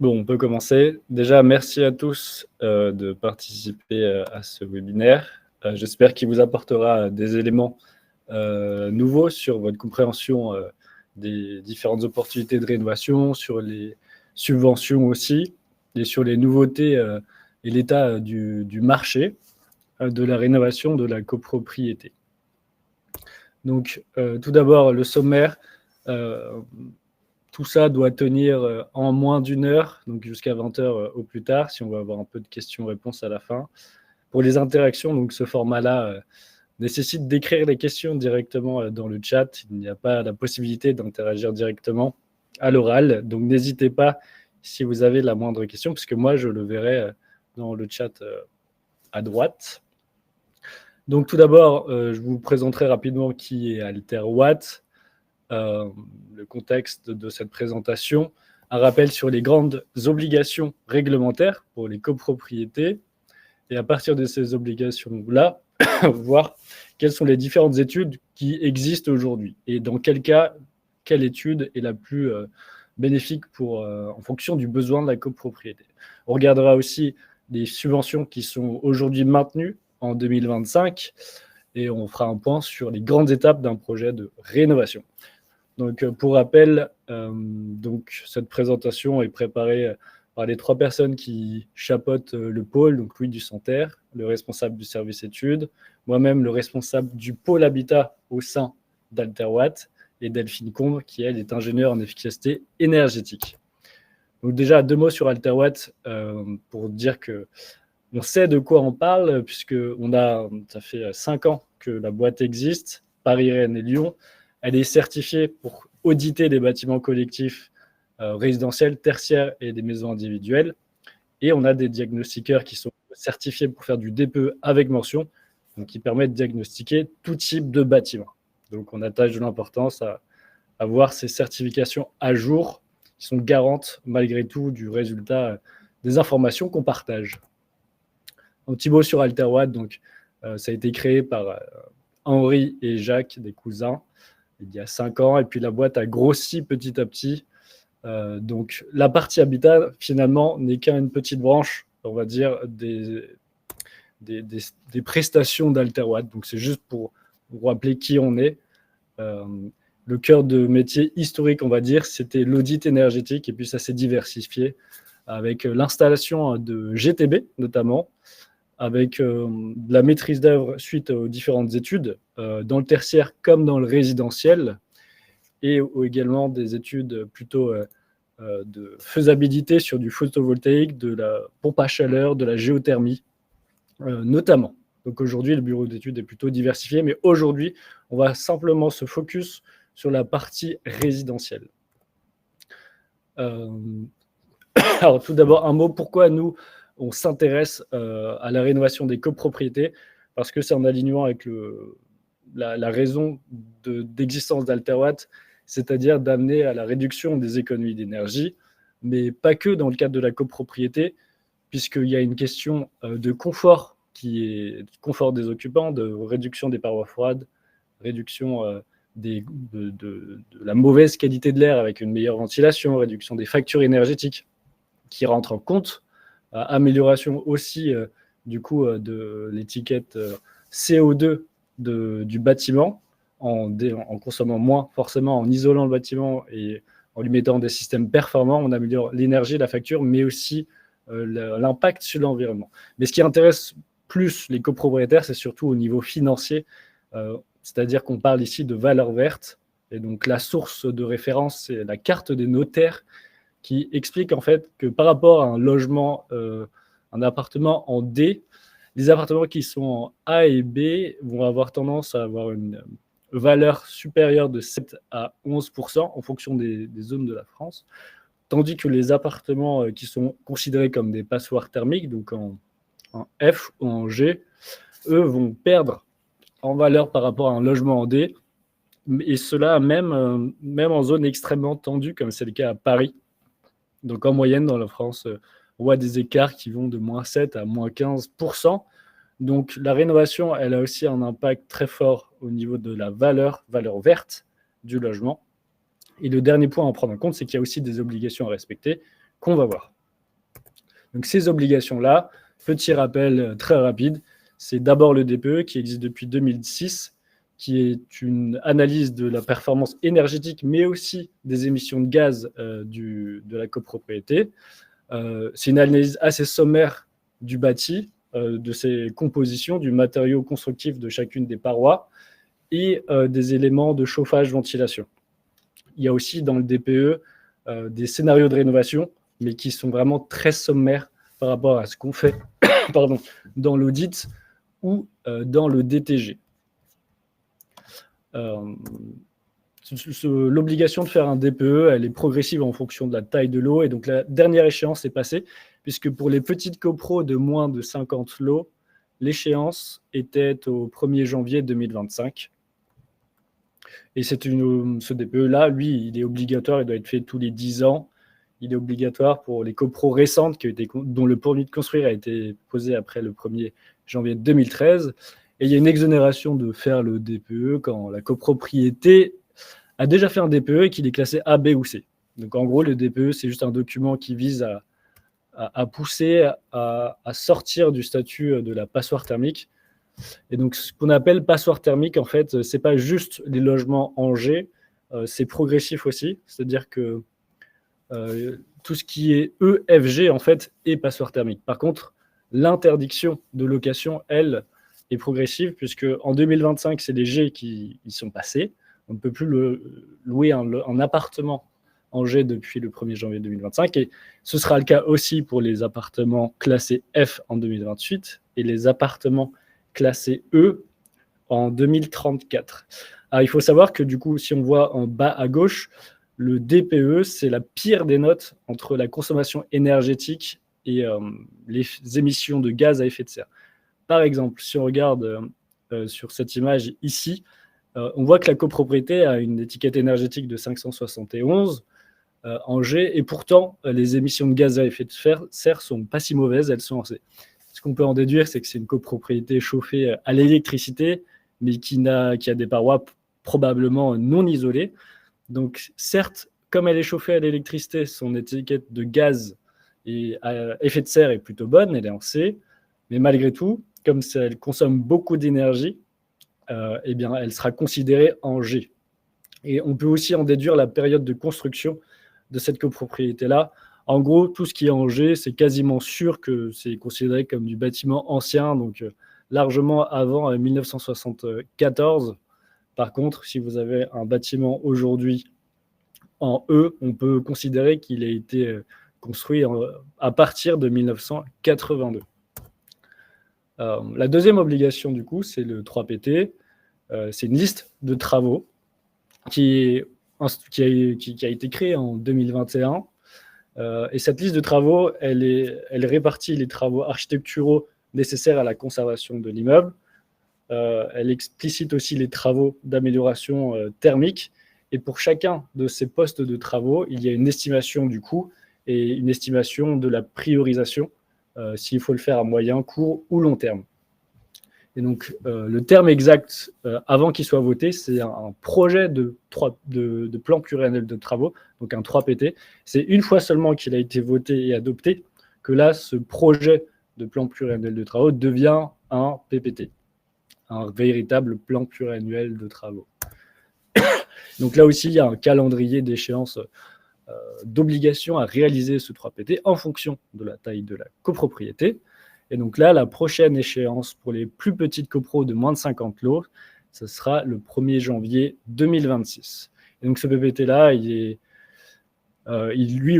Bon, on peut commencer. Déjà, merci à tous de participer à ce webinaire. J'espère qu'il vous apportera des éléments nouveaux sur votre compréhension des différentes opportunités de rénovation, sur les subventions aussi, et sur les nouveautés et l'état du marché de la rénovation de la copropriété. Donc, tout d'abord, le sommaire. Tout ça doit tenir en moins d'une heure, donc jusqu'à 20 heures au plus tard, si on veut avoir un peu de questions-réponses à la fin. Pour les interactions, donc ce format-là nécessite d'écrire les questions directement dans le chat. Il n'y a pas la possibilité d'interagir directement à l'oral. Donc n'hésitez pas si vous avez la moindre question, puisque moi, je le verrai dans le chat à droite. Donc tout d'abord, je vous présenterai rapidement qui est AlterWatt. Le contexte de cette présentation, un rappel sur les grandes obligations réglementaires pour les copropriétés, et à partir de ces obligations-là, voir quelles sont les différentes études qui existent aujourd'hui, et dans quel cas, quelle étude est la plus bénéfique en fonction du besoin de la copropriété. On regardera aussi les subventions qui sont aujourd'hui maintenues en 2025, et on fera un point sur les grandes étapes d'un projet de rénovation. Donc, pour rappel, cette présentation est préparée par les 3 personnes qui chapeautent le pôle, donc Louis Dusanterre, le responsable du service études, moi-même le responsable du pôle habitat au sein d'AlterWatt, et Delphine Combe, qui elle est ingénieure en efficacité énergétique. Donc déjà, 2 mots sur AlterWatt pour dire qu'on sait de quoi on parle, puisque ça fait 5 ans que la boîte existe, Paris, Rennes et Lyon. Elle est certifiée pour auditer des bâtiments collectifs résidentiels, tertiaires et des maisons individuelles. Et on a des diagnostiqueurs qui sont certifiés pour faire du DPE avec mention, donc qui permettent de diagnostiquer tout type de bâtiment. Donc on attache de l'importance à avoir ces certifications à jour qui sont garantes malgré tout du résultat des informations qu'on partage. Un petit mot sur AlterWatt, donc ça a été créé par Henri et Jacques, des cousins, il y a 5 ans, et puis la boîte a grossi petit à petit. Donc la partie habitat, finalement, n'est qu'une petite branche, on va dire, des prestations d'AlterWatt. Donc c'est juste pour vous rappeler qui on est. Le cœur de métier historique, on va dire, c'était l'audit énergétique, et puis ça s'est diversifié avec l'installation de GTB, notamment, avec de la maîtrise d'œuvre suite aux différentes études, dans le tertiaire comme dans le résidentiel, et également des études plutôt de faisabilité sur du photovoltaïque, de la pompe à chaleur, de la géothermie, notamment. Donc aujourd'hui, le bureau d'études est plutôt diversifié, mais aujourd'hui, on va simplement se focus sur la partie résidentielle. Alors tout d'abord, un mot, pourquoi nous, on s'intéresse à la rénovation des copropriétés, parce que c'est en alignement avec la raison d'existence d'AlterWatt, c'est-à-dire d'amener à la réduction des économies d'énergie, mais pas que dans le cadre de la copropriété, puisqu'il y a une question de confort, qui est confort des occupants, de réduction des parois froides, réduction de la mauvaise qualité de l'air avec une meilleure ventilation, réduction des factures énergétiques qui rentrent en compte, amélioration aussi du coup de l'étiquette CO2 du bâtiment en consommant moins, forcément en isolant le bâtiment et en lui mettant des systèmes performants, on améliore l'énergie, la facture, mais aussi l'impact sur l'environnement. Mais ce qui intéresse plus les copropriétaires, c'est surtout au niveau financier, c'est-à-dire qu'on parle ici de valeur verte, et donc la source de référence, c'est la carte des notaires qui explique en fait que par rapport à un logement, un appartement en D, les appartements qui sont en A et B vont avoir tendance à avoir une valeur supérieure de 7 à 11% en fonction des zones de la France, tandis que les appartements qui sont considérés comme des passoires thermiques, donc en F ou en G, eux vont perdre en valeur par rapport à un logement en D, et cela même en zone extrêmement tendue, comme c'est le cas à Paris. Donc en moyenne, dans la France, on voit des écarts qui vont de moins 7 à moins 15%. Donc la rénovation, elle a aussi un impact très fort au niveau de la valeur verte du logement. Et le dernier point à prendre en compte, c'est qu'il y a aussi des obligations à respecter, qu'on va voir. Donc ces obligations-là, petit rappel très rapide, c'est d'abord le DPE qui existe depuis 2006, qui est une analyse de la performance énergétique, mais aussi des émissions de gaz de la copropriété. C'est une analyse assez sommaire du bâti, de ses compositions, du matériau constructif de chacune des parois et des éléments de chauffage-ventilation. Il y a aussi dans le DPE des scénarios de rénovation, mais qui sont vraiment très sommaires par rapport à ce qu'on fait dans l'audit ou dans le DTG. L'obligation de faire un DPE, elle est progressive en fonction de la taille de lot. Et donc, la dernière échéance est passée, puisque pour les petites copros de moins de 50 lots, l'échéance était au 1er janvier 2025. Et ce DPE-là, lui, il est obligatoire, il doit être fait tous les 10 ans. Il est obligatoire pour les copros récentes dont le permis de construire a été posé après le 1er janvier 2013. Et il y a une exonération de faire le DPE quand la copropriété a déjà fait un DPE et qu'il est classé A, B ou C. Donc en gros, le DPE, c'est juste un document qui vise à pousser à sortir du statut de la passoire thermique. Et donc ce qu'on appelle passoire thermique, en fait, c'est pas juste les logements en G, c'est progressif aussi. C'est-à-dire que tout ce qui est E, F, G, en fait, est passoire thermique. Par contre, l'interdiction de location, elle, est progressive, puisque en 2025, c'est les G qui y sont passés. On ne peut plus louer un appartement en G depuis le 1er janvier 2025. Et ce sera le cas aussi pour les appartements classés F en 2028 et les appartements classés E en 2034. Alors, il faut savoir que du coup, si on voit en bas à gauche, le DPE, c'est la pire des notes entre la consommation énergétique et les émissions de gaz à effet de serre. Par exemple, si on regarde sur cette image ici, on voit que la copropriété a une étiquette énergétique de 571 en G, et pourtant, les émissions de gaz à effet de serre sont pas si mauvaises, elles sont en C. Ce qu'on peut en déduire, c'est que c'est une copropriété chauffée à l'électricité, mais qui a des parois probablement non isolées. Donc, certes, comme elle est chauffée à l'électricité, son étiquette de gaz et à effet de serre est plutôt bonne, elle est en C, mais malgré tout, comme elle consomme beaucoup d'énergie, eh bien, elle sera considérée en G. Et on peut aussi en déduire la période de construction de cette copropriété-là. En gros, tout ce qui est en G, c'est quasiment sûr que c'est considéré comme du bâtiment ancien, donc largement avant 1974. Par contre, si vous avez un bâtiment aujourd'hui en E, on peut considérer qu'il a été construit à partir de 1982. La deuxième obligation, du coup, c'est le 3PT. C'est une liste de travaux qui a été créée en 2021. Et cette liste de travaux, elle répartit les travaux architecturaux nécessaires à la conservation de l'immeuble. Elle explicite aussi les travaux d'amélioration thermique. Et pour chacun de ces postes de travaux, il y a une estimation du coût et une estimation de la priorisation, s'il faut le faire à moyen, court ou long terme. Et donc, le terme exact, avant qu'il soit voté, c'est un projet de plan pluriannuel de travaux, donc un 3PT. C'est une fois seulement qu'il a été voté et adopté que là, ce projet de plan pluriannuel de travaux devient un PPT, un véritable plan pluriannuel de travaux. Donc là aussi, il y a un calendrier d'échéance d'obligation à réaliser ce 3PT en fonction de la taille de la copropriété. Et donc là, la prochaine échéance pour les plus petites copros de moins de 50 lots, ce sera le 1er janvier 2026. Et donc ce PPT-là, lui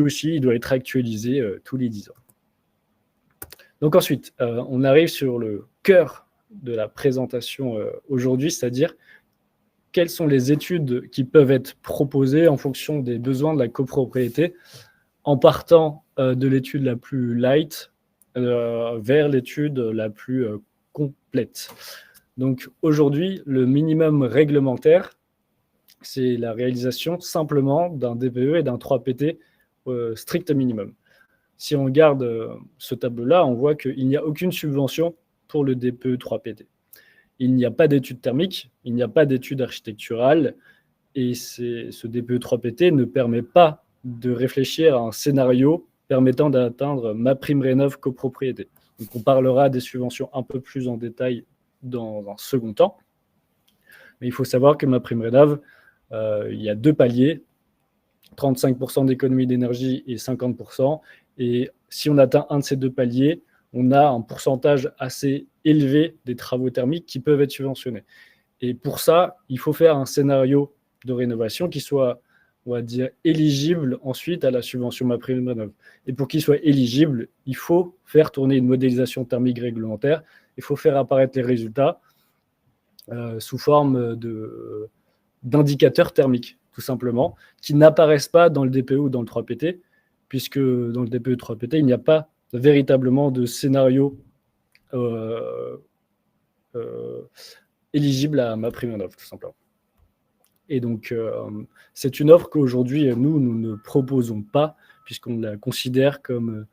aussi, il doit être actualisé tous les 10 ans. Donc ensuite, on arrive sur le cœur de la présentation aujourd'hui, c'est-à-dire quelles sont les études qui peuvent être proposées en fonction des besoins de la copropriété, en partant de l'étude la plus light vers l'étude la plus complète. Donc aujourd'hui, le minimum réglementaire, c'est la réalisation simplement d'un DPE et d'un 3PT strict minimum. Si on regarde ce tableau-là, on voit qu'il n'y a aucune subvention pour le DPE 3PT. Il n'y a pas d'études thermiques, il n'y a pas d'études architecturales, et ce DPE 3PT ne permet pas de réfléchir à un scénario permettant d'atteindre MaPrimeRénov' copropriété. Donc on parlera des subventions un peu plus en détail dans un second temps. Mais il faut savoir que MaPrimeRénov', il y a 2 paliers, 35% d'économie d'énergie et 50%. Et si on atteint un de ces 2 paliers, on a un pourcentage assez élevé des travaux thermiques qui peuvent être subventionnés. Et pour ça, il faut faire un scénario de rénovation qui soit, on va dire, éligible ensuite à la subvention MaPrimeRénov'. Et pour qu'il soit éligible, il faut faire tourner une modélisation thermique réglementaire. Il faut faire apparaître les résultats sous forme d'indicateurs thermiques, tout simplement, qui n'apparaissent pas dans le DPE ou dans le 3PT, puisque dans le DPE 3PT, il n'y a pas véritablement de scénario éligible à MaPrimeRénov', tout simplement. Et donc, c'est une offre qu'aujourd'hui, nous ne proposons pas, puisqu'on la considère comme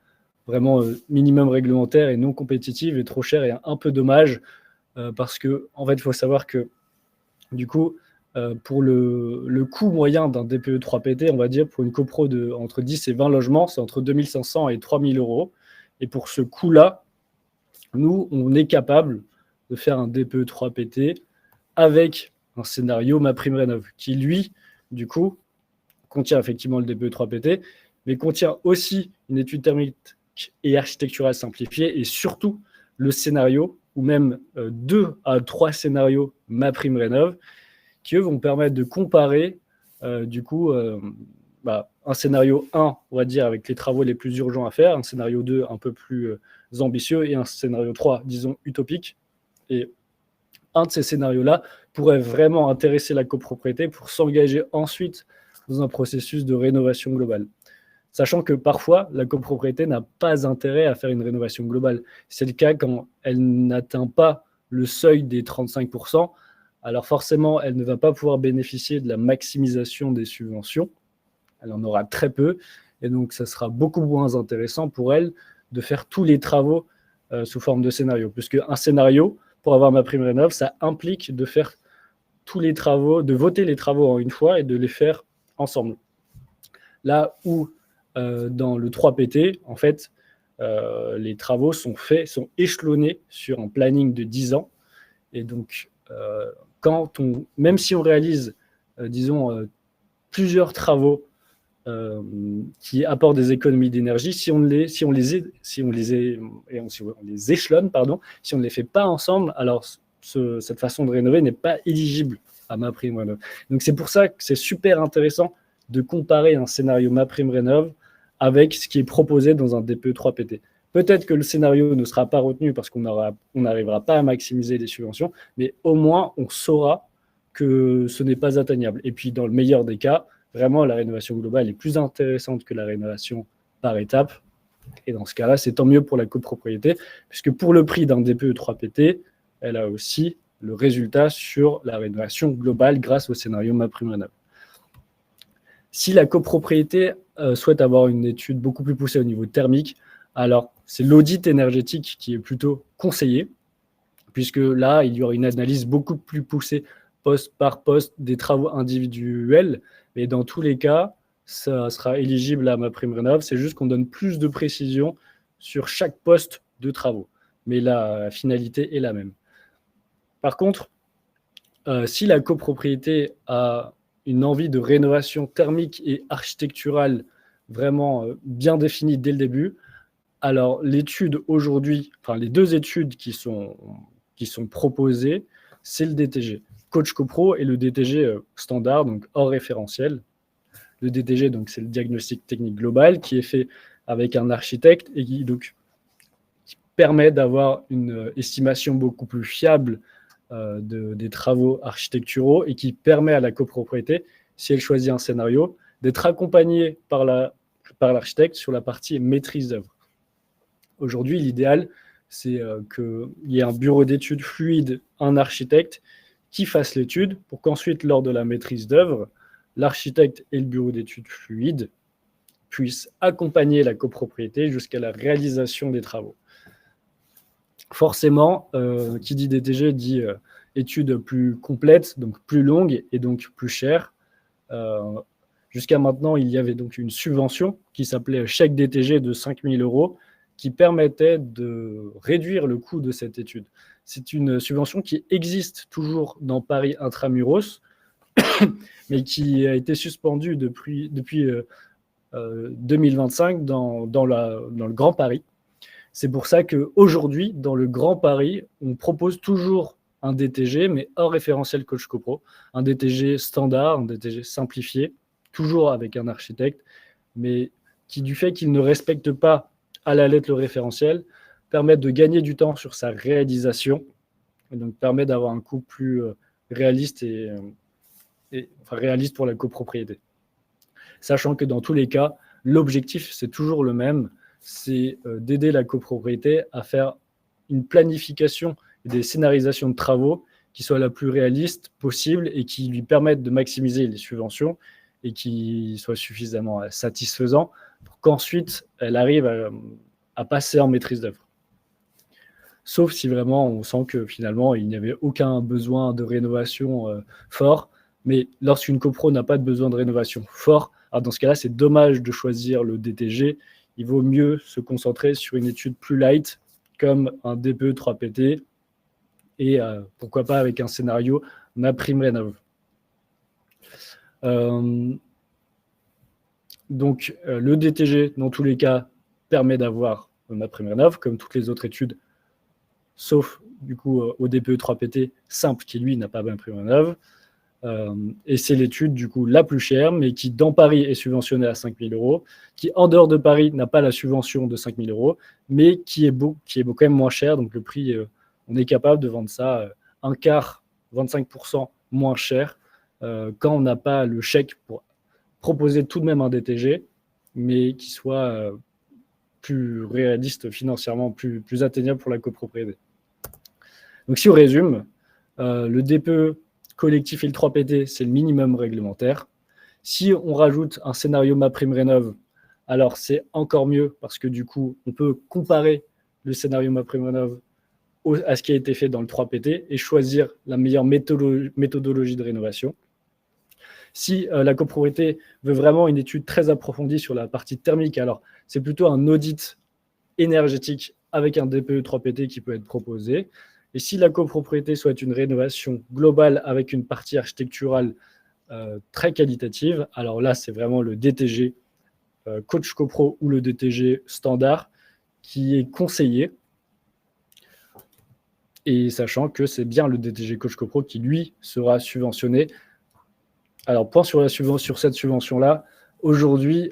vraiment minimum réglementaire et non compétitive et trop chère et un peu dommage, parce que, en fait, il faut savoir que, du coup, pour le coût moyen d'un DPE 3PT, on va dire, pour une copro entre 10 et 20 logements, c'est entre 2 500 et 3 000 euros. Et pour ce coût-là, nous, on est capable de faire un DPE 3PT avec un scénario MaPrimeRénov' qui, lui, du coup, contient effectivement le DPE 3PT, mais contient aussi une étude thermique et architecturale simplifiée et surtout le scénario, ou même 2 à 3 scénarios MaPrimeRénov' qui, eux, vont permettre de comparer, du coup, un scénario 1, on va dire, avec les travaux les plus urgents à faire, un scénario 2 un peu plus ambitieux et un scénario 3, disons, utopique. Et un de ces scénarios-là pourrait vraiment intéresser la copropriété pour s'engager ensuite dans un processus de rénovation globale. Sachant que parfois, la copropriété n'a pas intérêt à faire une rénovation globale. C'est le cas quand elle n'atteint pas le seuil des 35%. Alors forcément, elle ne va pas pouvoir bénéficier de la maximisation des subventions. Elle en aura très peu. Et donc, ça sera beaucoup moins intéressant pour elle de faire tous les travaux sous forme de scénario. Puisque un scénario, pour avoir MaPrimeRénov', ça implique de faire tous les travaux, de voter les travaux en une fois et de les faire ensemble. Là où dans le 3PT, en fait, les travaux sont échelonnés sur un planning de 10 ans. Et donc, même si on réalise, disons, plusieurs travaux qui apportent des économies d'énergie, si on les échelonne, si on ne les fait pas ensemble, alors cette façon de rénover n'est pas éligible à MaPrimeRénov'. Donc c'est pour ça que c'est super intéressant de comparer un scénario MaPrimeRénov' avec ce qui est proposé dans un DPE 3PT. Peut-être que le scénario ne sera pas retenu parce qu'on n'arrivera pas à maximiser les subventions, mais au moins on saura que ce n'est pas atteignable. Et puis dans le meilleur des cas, vraiment la rénovation globale est plus intéressante que la rénovation par étapes. Et dans ce cas-là, c'est tant mieux pour la copropriété, puisque pour le prix d'un DPE 3PT, elle a aussi le résultat sur la rénovation globale grâce au scénario MaPrimeRénov'. Si la copropriété souhaite avoir une étude beaucoup plus poussée au niveau thermique, alors c'est l'audit énergétique qui est plutôt conseillé, puisque là, il y aura une analyse beaucoup plus poussée poste par poste des travaux individuels, mais dans tous les cas, ça sera éligible à MaPrimeRénov', c'est juste qu'on donne plus de précision sur chaque poste de travaux, mais la finalité est la même. Par contre, si la copropriété a une envie de rénovation thermique et architecturale vraiment bien définie dès le début, alors l'étude aujourd'hui, enfin les 2 études qui sont proposées, c'est le DTG Coach Copro et le DTG standard, donc hors référentiel. Le DTG, donc c'est le diagnostic technique global qui est fait avec un architecte et qui permet d'avoir une estimation beaucoup plus fiable des travaux architecturaux et qui permet à la copropriété, si elle choisit un scénario, d'être accompagnée par l'architecte sur la partie maîtrise d'œuvre. Aujourd'hui, l'idéal, c'est qu'il y ait un bureau d'études fluide, un architecte qui fasse l'étude pour qu'ensuite, lors de la maîtrise d'œuvre, l'architecte et le bureau d'études fluide puissent accompagner la copropriété jusqu'à la réalisation des travaux. Forcément, qui dit DTG dit études plus complètes, donc plus longues et donc plus chères. Jusqu'à maintenant, il y avait donc une subvention qui s'appelait chèque DTG de 5 000 € qui permettait de réduire le coût de cette étude. C'est une subvention qui existe toujours dans Paris Intramuros, mais qui a été suspendue depuis 2025 dans le Grand Paris. C'est pour ça qu'aujourd'hui, dans le Grand Paris, on propose toujours un DTG, mais hors référentiel Coach CoPro, un DTG standard, un DTG simplifié, toujours avec un architecte, mais qui, du fait qu'il ne respecte pas à la lettre le référentiel, permet de gagner du temps sur sa réalisation, et donc permet d'avoir un coût plus réaliste réaliste pour la copropriété. Sachant que dans tous les cas, l'objectif, c'est toujours le même, c'est d'aider la copropriété à faire une planification et des scénarisations de travaux qui soient la plus réaliste possible et qui lui permettent de maximiser les subventions et qui soient suffisamment satisfaisants pour qu'ensuite elle arrive à passer en maîtrise d'œuvre. Sauf si vraiment on sent que finalement il n'y avait aucun besoin de rénovation fort, mais lorsqu'une copro n'a pas de besoin de rénovation fort, alors dans ce cas-là, c'est dommage de choisir le DTG. Il vaut mieux se concentrer sur une étude plus light, comme un DPE 3PT, et pourquoi pas avec un scénario MaPrimeRénov'. Donc, le DTG, dans tous les cas, permet d'avoir MaPrimeRénov', comme toutes les autres études, sauf du coup au DPE 3PT simple, qui lui n'a pas MaPrimeRénov'. Et c'est l'étude du coup la plus chère, mais qui dans Paris est subventionnée à 5 000 €, qui en dehors de Paris n'a pas la subvention de 5 000 €, mais qui est quand même moins cher. Donc le prix, on est capable de vendre ça un quart, 25% moins cher quand on n'a pas le chèque pour proposer tout de même un DTG, mais qui soit plus réaliste financièrement, plus atteignable pour la copropriété. Donc si on résume, le DPE collectif et le 3PT, c'est le minimum réglementaire. Si on rajoute un scénario MaPrimeRénov', alors c'est encore mieux parce que du coup, on peut comparer le scénario MaPrimeRénov' à ce qui a été fait dans le 3PT et choisir la meilleure méthodologie de rénovation. Si la copropriété veut vraiment une étude très approfondie sur la partie thermique, alors c'est plutôt un audit énergétique avec un DPE 3PT qui peut être proposé. Et si la copropriété souhaite une rénovation globale avec une partie architecturale très qualitative, alors là, c'est vraiment le DTG Coach CoPro ou le DTG standard qui est conseillé. Et sachant que c'est bien le DTG Coach CoPro qui, lui, sera subventionné. Alors, point sur cette subvention-là, aujourd'hui,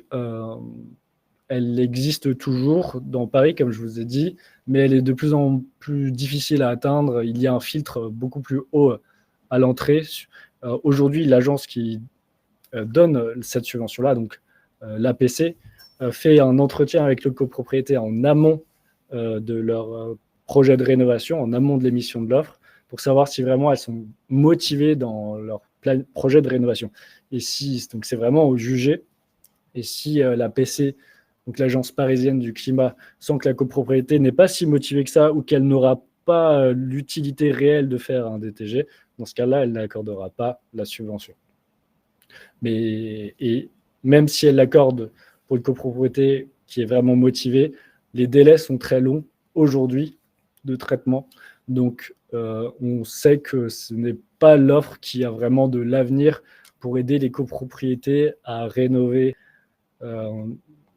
elle existe toujours dans Paris, comme je vous ai dit, mais elle est de plus en plus difficile à atteindre. Il y a un filtre beaucoup plus haut à l'entrée. Aujourd'hui, l'agence qui donne cette subvention-là, donc l'APC, fait un entretien avec le copropriétaire en amont de leur projet de rénovation, en amont de l'émission de l'offre, pour savoir si vraiment elles sont motivées dans leur projet de rénovation. Et si, donc c'est vraiment au jugé. Et si l'APC, donc l'agence parisienne du climat, sent que la copropriété n'est pas si motivée que ça ou qu'elle n'aura pas l'utilité réelle de faire un DTG, dans ce cas-là, elle n'accordera pas la subvention. Et même si elle l'accorde pour une copropriété qui est vraiment motivée, les délais sont très longs aujourd'hui de traitement. Donc, on sait que ce n'est pas l'offre qui a vraiment de l'avenir pour aider les copropriétés à rénover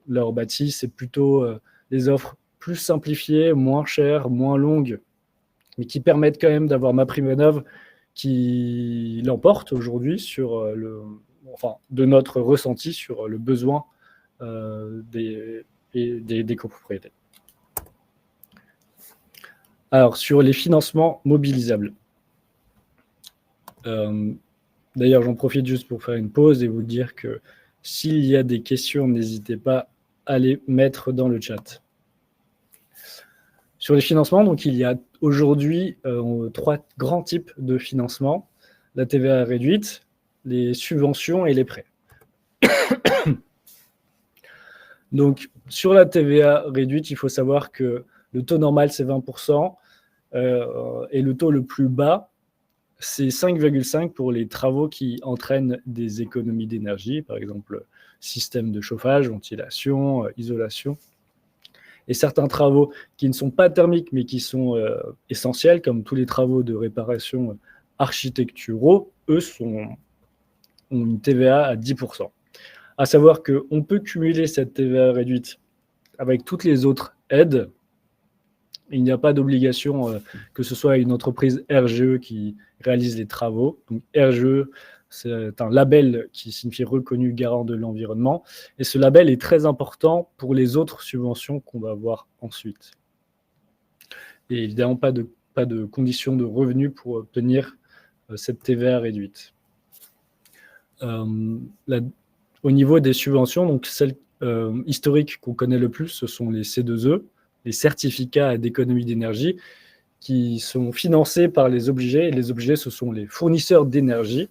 leur bâti. C'est plutôt des offres plus simplifiées, moins chères, moins longues, mais qui permettent quand même d'avoir MaPrimeRénov' qui l'emporte aujourd'hui sur de notre ressenti sur le besoin des copropriétés. Alors, sur les financements mobilisables. D'ailleurs, j'en profite juste pour faire une pause et vous dire que s'il y a des questions, n'hésitez pas à les mettre dans le chat. Sur les financements, donc, il y a aujourd'hui 3 grands types de financement. La TVA réduite, les subventions et les prêts. Donc, sur la TVA réduite, il faut savoir que le taux normal, c'est 20%, et le taux le plus bas, c'est 5,5 pour les travaux qui entraînent des économies d'énergie, par exemple système de chauffage, ventilation, isolation. Et certains travaux qui ne sont pas thermiques mais qui sont essentiels, comme tous les travaux de réparation architecturaux, eux ont une TVA à 10%. À savoir qu'on peut cumuler cette TVA réduite avec toutes les autres aides. Il n'y a pas d'obligation que ce soit une entreprise RGE qui réalise les travaux. Donc RGE, c'est un label qui signifie reconnu garant de l'environnement. Et ce label est très important pour les autres subventions qu'on va voir ensuite. Et évidemment, pas de conditions de revenus pour obtenir cette TVA réduite. Au niveau des subventions, donc celles historiques qu'on connaît le plus, ce sont les C2E, les certificats d'économie d'énergie, qui sont financés par les obligés. Et les obligés, ce sont les fournisseurs d'énergie.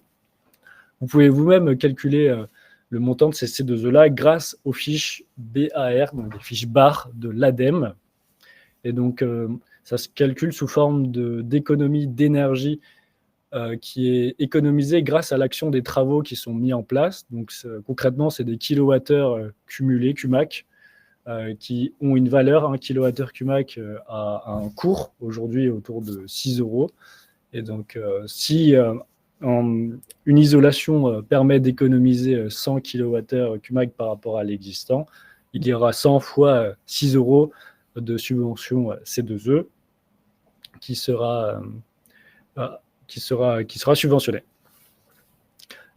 Vous pouvez vous-même calculer le montant de ces C2E-là grâce aux fiches BAR, donc des fiches barres de l'ADEME. Et donc, ça se calcule sous forme d'économie d'énergie qui est économisée grâce à l'action des travaux qui sont mis en place. Donc, concrètement, c'est des kilowattheures cumulés, CUMAC, qui ont une valeur. Un kilowattheure CUMAC a un cours aujourd'hui autour de 6 €. Et donc, si une isolation permet d'économiser 100 kWh CUMAC par rapport à l'existant, il y aura 100 fois 6 € de subvention C2E qui sera subventionné.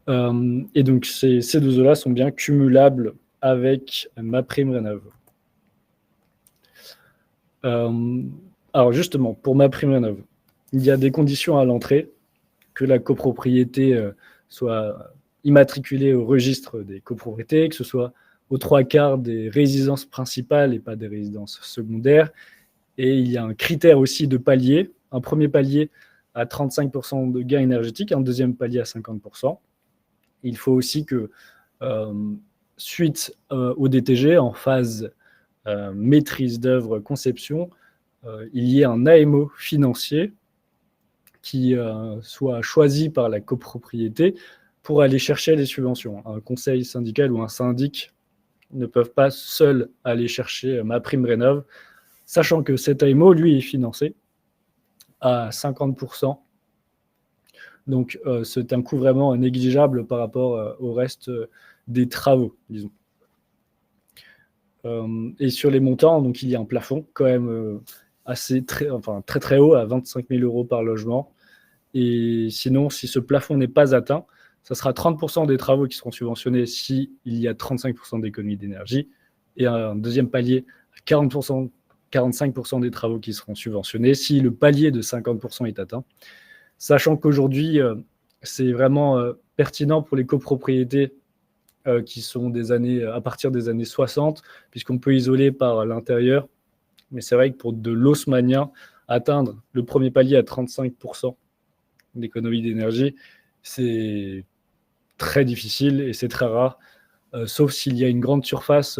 Et donc, ces C2E-là sont bien cumulables avec MaPrimeRénov'. Alors justement, pour MaPrimeRénov', il y a des conditions à l'entrée, que la copropriété soit immatriculée au registre des copropriétés, que ce soit aux 3/4 des résidences principales et pas des résidences secondaires. Et il y a un critère aussi de palier. Un premier palier à 35% de gain énergétique, un deuxième palier à 50%. Il faut aussi que, suite au DTG, en phase maîtrise d'œuvre, conception, il y ait un AMO financier qui soit choisi par la copropriété pour aller chercher les subventions. Un conseil syndical ou un syndic ne peuvent pas seuls aller chercher MaPrimeRénov', sachant que cet AMO, lui, est financé à 50%. Donc, c'est un coût vraiment négligeable par rapport au reste des travaux, disons. Et sur les montants, donc, il y a un plafond quand même très très haut, à 25 000 € par logement. Et sinon, si ce plafond n'est pas atteint, ça sera 30% des travaux qui seront subventionnés s'il y a 35% d'économie d'énergie. Et un deuxième palier, 40%, 45% des travaux qui seront subventionnés si le palier de 50% est atteint. Sachant qu'aujourd'hui, c'est vraiment pertinent pour les copropriétés qui sont à partir des années 60, puisqu'on peut isoler par l'intérieur. Mais c'est vrai que pour de l'haussmannien, atteindre le premier palier à 35% d'économie d'énergie, c'est très difficile et c'est très rare, sauf s'il y a une grande surface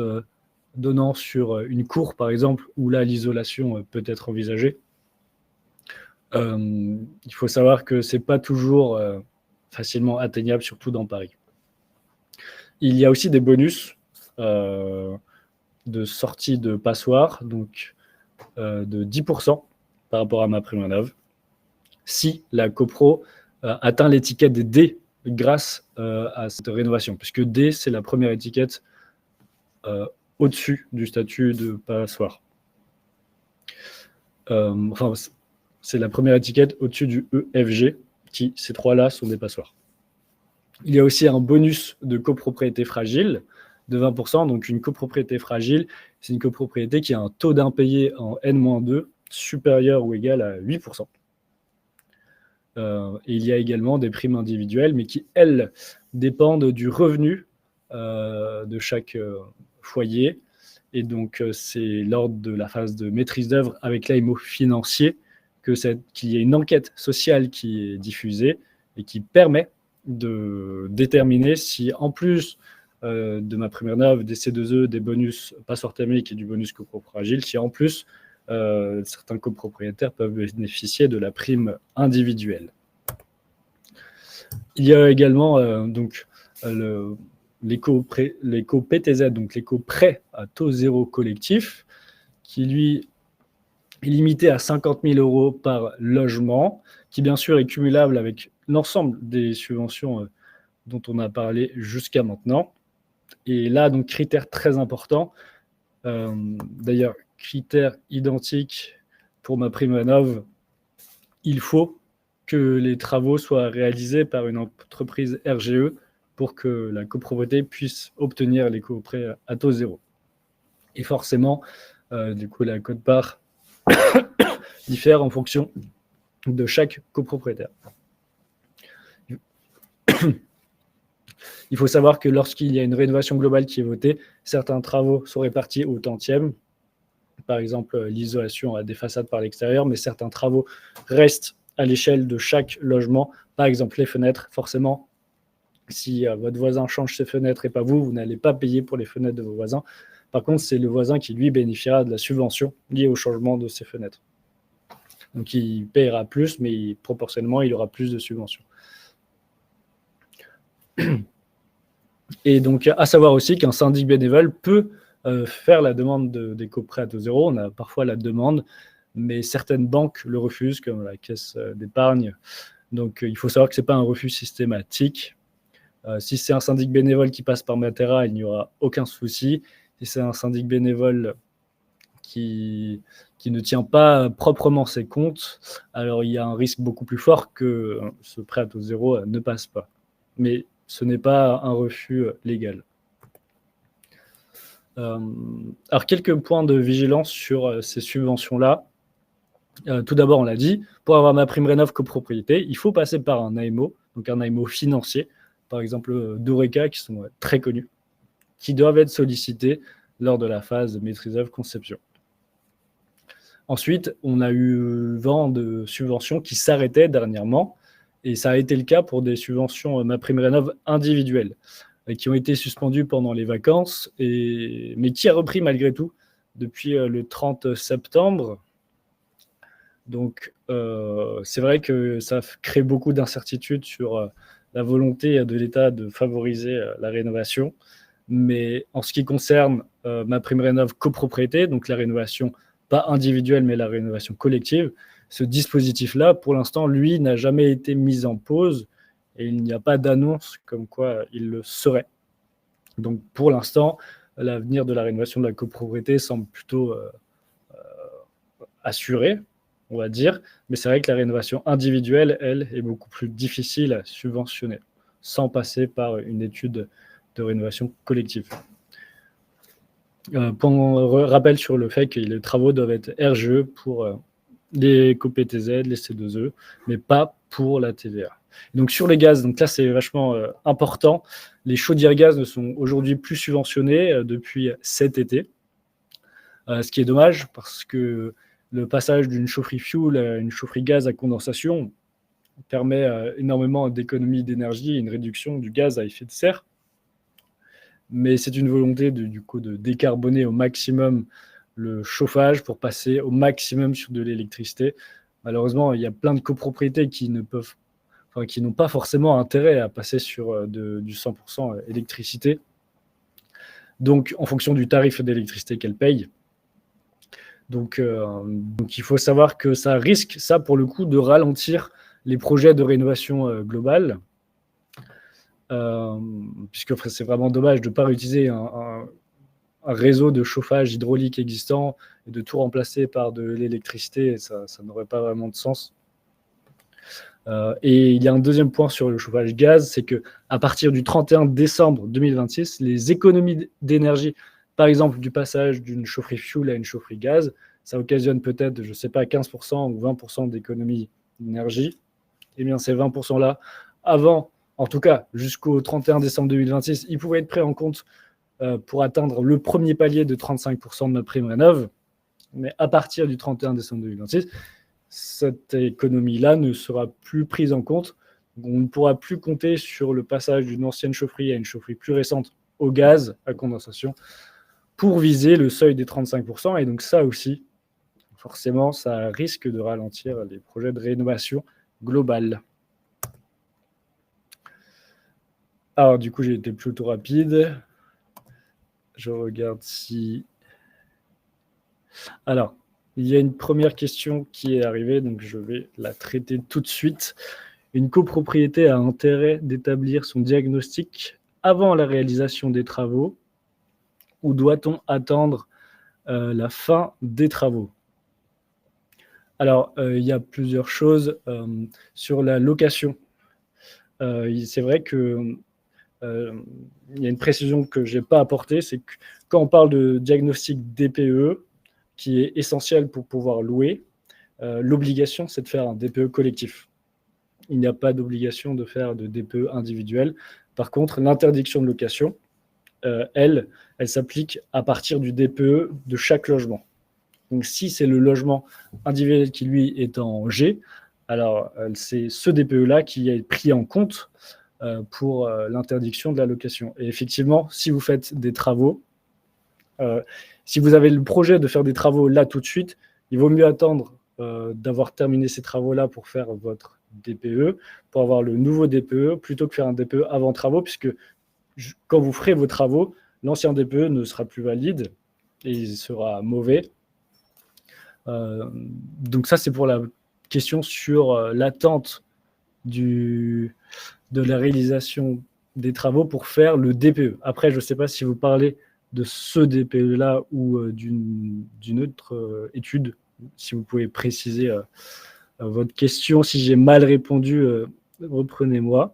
donnant sur une cour, par exemple, où là, l'isolation peut être envisagée. Il faut savoir que ce n'est pas toujours facilement atteignable, surtout dans Paris. Il y a aussi des bonus de sortie de passoire, donc de 10% par rapport à MaPrimeRénov', si la copro atteint l'étiquette D grâce à cette rénovation, puisque D, c'est la première étiquette au-dessus du statut de passoire. Enfin, c'est la première étiquette au-dessus du EFG, ces trois-là sont des passoires. Il y a aussi un bonus de copropriété fragile de 20%. Donc, une copropriété fragile, c'est une copropriété qui a un taux d'impayé en N-2 supérieur ou égal à 8%. Et il y a également des primes individuelles, mais qui, elles, dépendent du revenu de chaque foyer. Et donc, c'est lors de la phase de maîtrise d'œuvre avec l'AMO financier qu'il y a une enquête sociale qui est diffusée et qui permet de déterminer si, en plus de MaPrimeRénov', des C2E, des bonus passoire thermique et du bonus coprofragile, si en plus certains copropriétaires peuvent bénéficier de la prime individuelle. Il y a également l'éco-PTZ, donc l'éco-prêt à taux zéro collectif, qui lui est limité à 50 000 € par logement, qui bien sûr est cumulable avec l'ensemble des subventions dont on a parlé jusqu'à maintenant. Et là, donc, critère très important, d'ailleurs, critère identique pour MaPrimeRénov', il faut que les travaux soient réalisés par une entreprise RGE pour que la copropriété puisse obtenir l'éco-prêt à taux zéro. Et forcément, du coup, la quote-part diffère en fonction de chaque copropriétaire. Il faut savoir que lorsqu'il y a une rénovation globale qui est votée, certains travaux sont répartis au tantième, par exemple l'isolation des façades par l'extérieur, mais certains travaux restent à l'échelle de chaque logement. Par exemple, les fenêtres, forcément, si votre voisin change ses fenêtres et pas vous, vous n'allez pas payer pour les fenêtres de vos voisins. Par contre, c'est le voisin qui, lui, bénéficiera de la subvention liée au changement de ses fenêtres. Donc, il paiera plus, mais proportionnellement, il aura plus de subventions. Et donc, à savoir aussi qu'un syndic bénévole peut faire la demande d'éco-prêt à taux zéro. On a parfois la demande, mais certaines banques le refusent, comme la caisse d'épargne. Donc, il faut savoir que ce n'est pas un refus systématique. Si c'est un syndic bénévole qui passe par Matera, il n'y aura aucun souci. Si c'est un syndic bénévole qui ne tient pas proprement ses comptes, alors il y a un risque beaucoup plus fort que ce prêt à taux zéro ne passe pas. Mais ce n'est pas un refus légal. Alors, quelques points de vigilance sur ces subventions-là. Tout d'abord, on l'a dit, pour avoir MaPrimeRénov' copropriété, il faut passer par un AMO, donc un AMO financier, par exemple d'Oreca, qui sont très connus, qui doivent être sollicités lors de la phase maîtrise d'œuvre conception. Ensuite, on a eu vent de subventions qui s'arrêtaient dernièrement, et ça a été le cas pour des subventions MaPrimeRénov' individuelles, qui ont été suspendues pendant les vacances, mais qui a repris malgré tout depuis le 30 septembre. Donc, c'est vrai que ça crée beaucoup d'incertitudes sur la volonté de l'État de favoriser la rénovation. Mais en ce qui concerne MaPrimeRénov' copropriété, donc la rénovation pas individuelle, mais la rénovation collective, ce dispositif-là, pour l'instant, lui, n'a jamais été mis en pause et il n'y a pas d'annonce comme quoi il le serait. Donc, pour l'instant, l'avenir de la rénovation de la copropriété semble plutôt assuré, on va dire, mais c'est vrai que la rénovation individuelle, elle, est beaucoup plus difficile à subventionner, sans passer par une étude de rénovation collective. Rappel sur le fait que les travaux doivent être RGE pour les éco-PTZ, les C2E, mais pas pour la TVA. Donc sur les gaz, donc là c'est vachement important, les chaudières gaz ne sont aujourd'hui plus subventionnés depuis cet été, ce qui est dommage parce que le passage d'une chaufferie fuel à une chaufferie gaz à condensation permet énormément d'économies d'énergie et une réduction du gaz à effet de serre. Mais c'est une volonté du coup de décarboner au maximum le chauffage pour passer au maximum sur de l'électricité. Malheureusement, il y a plein de copropriétés qui n'ont pas forcément intérêt à passer sur du 100% électricité. Donc, en fonction du tarif d'électricité qu'elles payent. Donc, il faut savoir que ça risque, ça pour le coup, de ralentir les projets de rénovation globale. Puisque c'est vraiment dommage de ne pas réutiliser un réseau de chauffage hydraulique existant et de tout remplacer par de l'électricité, ça n'aurait pas vraiment de sens. Et il y a un deuxième point sur le chauffage gaz, c'est qu'à partir du 31 décembre 2026, les économies d'énergie, par exemple du passage d'une chaufferie fuel à une chaufferie gaz, ça occasionne peut-être, je ne sais pas, 15% ou 20% d'économie d'énergie. Et bien ces 20%-là, avant, en tout cas jusqu'au 31 décembre 2026, ils pouvaient être pris en compte pour atteindre le premier palier de 35% de MaPrimeRénov'. Mais à partir du 31 décembre 2026, cette économie-là ne sera plus prise en compte. On ne pourra plus compter sur le passage d'une ancienne chaufferie à une chaufferie plus récente au gaz à condensation pour viser le seuil des 35%. Et donc ça aussi, forcément, ça risque de ralentir les projets de rénovation globale. Alors, du coup, j'ai été plutôt rapide. Je regarde si... Alors, il y a une première question qui est arrivée, donc je vais la traiter tout de suite. Une copropriété a intérêt d'établir son diagnostic avant la réalisation des travaux ou doit-on attendre la fin des travaux? Alors, il y a plusieurs choses sur la location. C'est vrai que il y a une précision que je n'ai pas apportée, c'est que quand on parle de diagnostic DPE, qui est essentiel pour pouvoir louer, l'obligation, c'est de faire un DPE collectif. Il n'y a pas d'obligation de faire de DPE individuel. Par contre, l'interdiction de location, elle s'applique à partir du DPE de chaque logement. Donc, si c'est le logement individuel qui, lui, est en G, alors c'est ce DPE-là qui est pris en compte pour l'interdiction de la location. Et effectivement, si vous faites des travaux, si vous avez le projet de faire des travaux là tout de suite, il vaut mieux attendre d'avoir terminé ces travaux-là pour faire votre DPE, pour avoir le nouveau DPE, plutôt que faire un DPE avant travaux, puisque quand vous ferez vos travaux, l'ancien DPE ne sera plus valide et il sera mauvais. Donc ça, c'est pour la question sur l'attente de la réalisation des travaux pour faire le DPE. Après, je ne sais pas si vous parlez de ce DPE-là ou d'une autre étude, si vous pouvez préciser votre question. Si j'ai mal répondu, reprenez-moi.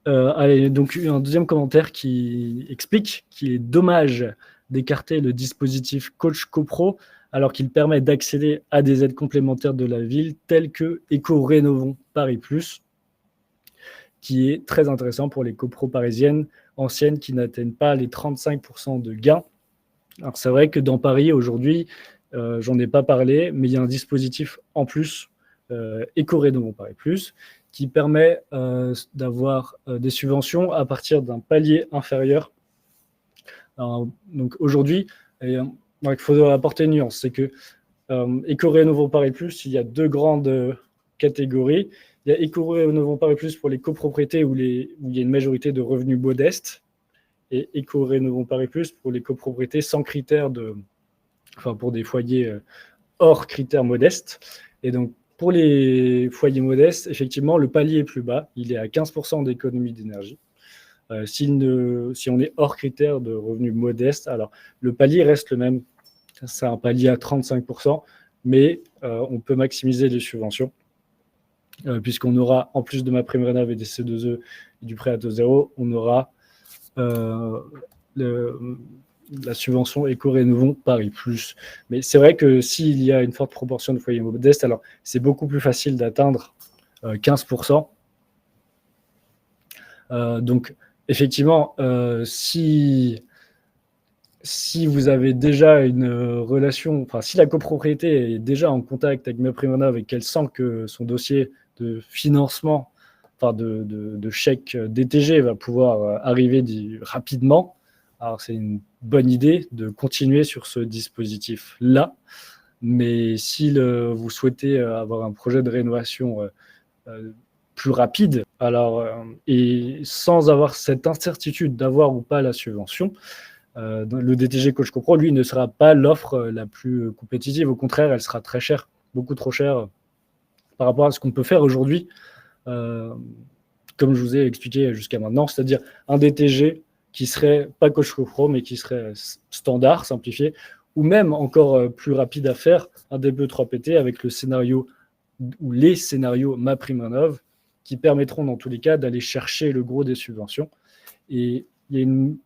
Allez, donc un deuxième commentaire qui explique qu'il est dommage d'écarter le dispositif Coach CoPro alors qu'il permet d'accéder à des aides complémentaires de la ville telles que Éco-Rénovons Paris Plus, qui est très intéressant pour les copros parisiennes anciennes qui n'atteignent pas les 35% de gains. Alors c'est vrai que dans Paris aujourd'hui, j'en ai pas parlé, mais il y a un dispositif en plus, Éco-Rénovons Paris Plus, qui permet d'avoir des subventions à partir d'un palier inférieur. Alors, donc aujourd'hui, il faut apporter une nuance, c'est que Éco-Rénovons Paris Plus, il y a deux grandes catégories. Il y a Éco-Rénovons Paris Plus pour les copropriétés où il y a une majorité de revenus modestes, et Éco-Rénovons Paris Plus pour les copropriétés sans critères pour des foyers hors critères modestes. Et donc, pour les foyers modestes, effectivement, le palier est plus bas. Il est à 15% d'économie d'énergie. Si on est hors critère de revenus modestes, alors le palier reste le même. C'est un palier à 35%, mais on peut maximiser les subventions, puisqu'on aura, en plus de MaPrimeRénov' et des C2E et du prêt à taux zéro, on aura la subvention Éco-Rénovons Paris Plus. Mais c'est vrai que s'il y a une forte proportion de foyers modestes, alors c'est beaucoup plus facile d'atteindre 15%. Donc, effectivement, si vous avez déjà une relation, si la copropriété est déjà en contact avec MaPrimeRénov' et qu'elle sent que son dossier de financement, de chèque DTG va pouvoir arriver rapidement, alors c'est une bonne idée de continuer sur ce dispositif-là. Mais si vous souhaitez avoir un projet de rénovation plus rapide, et sans avoir cette incertitude d'avoir ou pas la subvention, le DTG Coach CoPro, lui, ne sera pas l'offre la plus compétitive. Au contraire, elle sera très chère, beaucoup trop chère par rapport à ce qu'on peut faire aujourd'hui, comme je vous ai expliqué jusqu'à maintenant, c'est-à-dire un DTG qui serait pas Coach CoPro, mais qui serait standard, simplifié, ou même encore plus rapide à faire, un DPE 3PT avec le scénario ou les scénarios MaPrimeRénov' qui permettront dans tous les cas d'aller chercher le gros des subventions. Et il y a une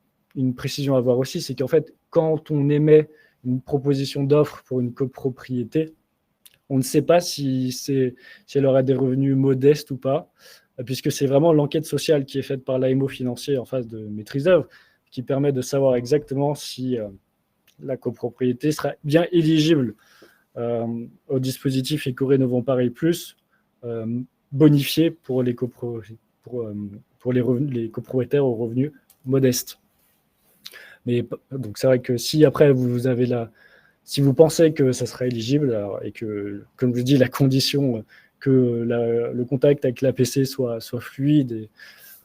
précision à avoir aussi, c'est qu'en fait, quand on émet une proposition d'offre pour une copropriété, on ne sait pas si elle aura des revenus modestes ou pas, puisque c'est vraiment l'enquête sociale qui est faite par l'AMO financier en face de maîtrise d'œuvre, qui permet de savoir exactement si la copropriété sera bien éligible au dispositif Éco-Rénovons Paris Plus, bonifié pour les copropriétaires aux revenus modestes. Mais donc c'est vrai que si après si vous pensez que ça sera éligible, et que, comme je dis, la condition que le contact avec l'APC soit fluide